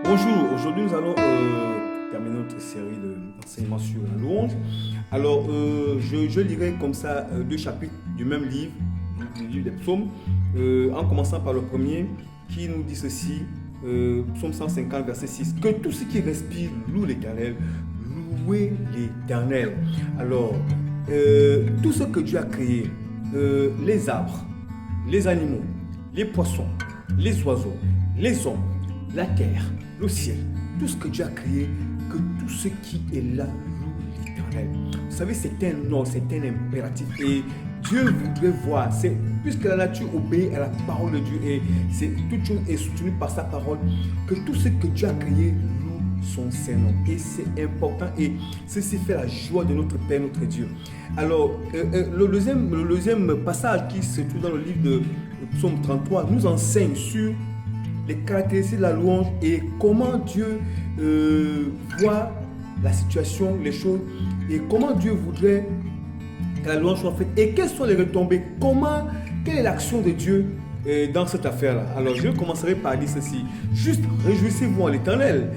Bonjour, aujourd'hui nous allons terminer notre série d'enseignements sur la louange. Alors, je lirai comme ça deux chapitres du même livre, du livre des psaumes, en commençant par le premier qui nous dit ceci, psaume 150, verset 6, que tout ce qui respire loue l'Éternel, louez l'Éternel. Alors, tout ce que Dieu a créé, les arbres, les animaux, les poissons, les oiseaux, les hommes, la terre, le ciel, tout ce que Dieu a créé, que tout ce qui est là loue l'Éternel. Vous savez, c'est un ordre, c'est un impératif. Et Dieu voudrait voir, puisque la nature obéit à la parole de Dieu et toute chose est soutenue par sa parole, que tout ce que Dieu a créé loue son Saint-Nom. Et c'est important et ceci fait la joie de notre Père, notre Dieu. Alors, le deuxième passage qui se trouve dans le livre de Psaume 33 nous enseigne sur les caractéristiques de la louange et comment Dieu voit la situation, les choses, et comment Dieu voudrait que la louange soit faite, et quelles sont les retombées, quelle est l'action de Dieu dans cette affaire-là. Alors je commencerai par dire ceci, juste réjouissez-vous en l'Éternel,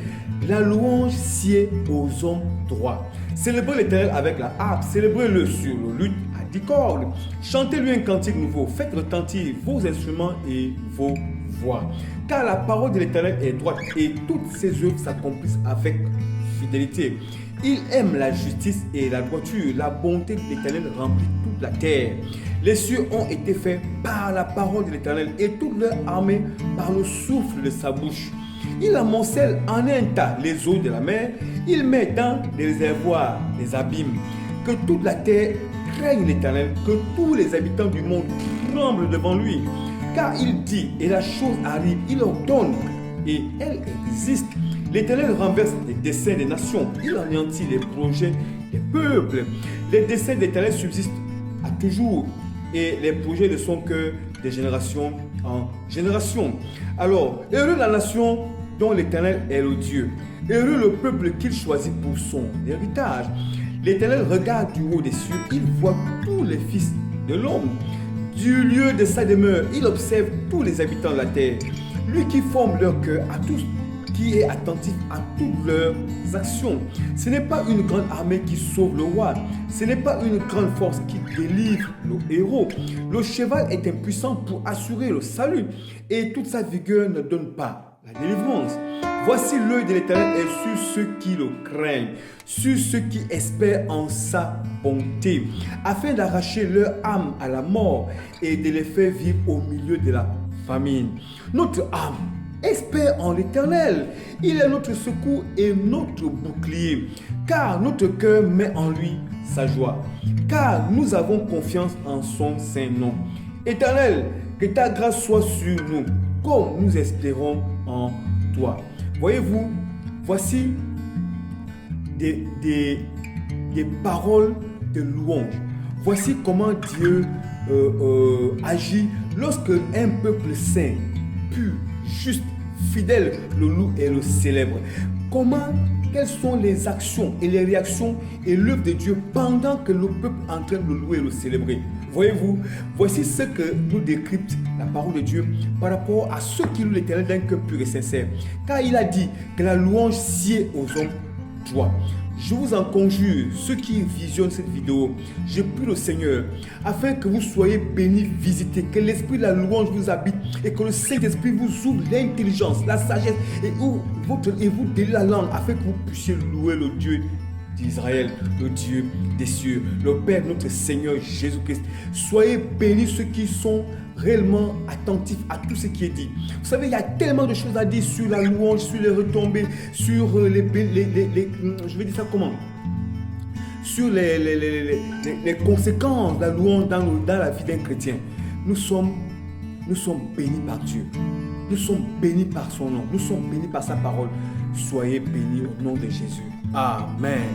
la louange sied aux hommes droits. Célébrez l'Éternel avec la harpe, célébrez-le sur le luth à 10 cordes, chantez-lui un cantique nouveau, faites retentir vos instruments et vos voix. Car la parole de l'Éternel est droite et toutes ses œuvres s'accomplissent avec fidélité. Il aime la justice et la droiture. La bonté de l'Éternel remplit toute la terre. Les cieux ont été faits par la parole de l'Éternel et toute leur armée par le souffle de sa bouche. Il amoncelle en un tas les eaux de la mer. Il met dans les réservoirs les abîmes. Que toute la terre craigne l'Éternel, que tous les habitants du monde tremblent devant lui. Car il dit et la chose arrive, il ordonne et elle existe. L'Éternel renverse les desseins des nations, il anéantit les projets des peuples. Les desseins de l'Éternel subsistent à toujours et les projets de son cœur de génération en génération. Alors, heureux la nation dont l'Éternel est le Dieu, heureux le peuple qu'il choisit pour son héritage. L'Éternel regarde du haut des cieux, il voit tous les fils de l'homme. Du lieu de sa demeure, il observe tous les habitants de la terre. Lui qui forme leur cœur à tous, qui est attentif à toutes leurs actions. Ce n'est pas une grande armée qui sauve le roi. Ce n'est pas une grande force qui délivre le héros. Le cheval est impuissant pour assurer le salut et toute sa vigueur ne donne pas la délivrance. Voici l'œil de l'Éternel est sur ceux qui le craignent, sur ceux qui espèrent en sa bonté, afin d'arracher leur âme à la mort et de les faire vivre au milieu de la famine. Notre âme espère en l'Éternel. Il est notre secours et notre bouclier, car notre cœur met en lui sa joie, car nous avons confiance en son saint nom. Éternel, que ta grâce soit sur nous, comme nous espérons en toi. Voyez-vous, voici des paroles de louange. Voici comment Dieu agit lorsque un peuple saint, pur, juste, fidèle, le loue et le célèbre. Quelles sont les actions et les réactions et l'œuvre de Dieu pendant que le peuple est en train de le louer et le célébrer. Voyez-vous, voici ce que nous décrypte la parole de Dieu par rapport à ceux qui louent l'Éternel d'un cœur pur et sincère. Car il a dit que la louange sied aux hommes droits. Je vous en conjure, ceux qui visionnent cette vidéo, je prie le Seigneur, afin que vous soyez bénis, visités, que l'esprit de la louange vous habite et que le Saint-Esprit vous ouvre l'intelligence, la sagesse et vous délivre la langue, afin que vous puissiez louer le Dieu d'Israël, le Dieu des cieux, le Père, notre Seigneur Jésus-Christ. Soyez bénis ceux qui sont réellement attentifs à tout ce qui est dit. Vous savez, il y a tellement de choses à dire sur la louange, sur les retombées, sur je vais dire ça comment? Sur les conséquences de la louange dans la vie d'un chrétien. Nous sommes bénis par Dieu. Nous sommes bénis par son nom. Nous sommes bénis par sa parole. Soyez bénis au nom de Jésus. Amen.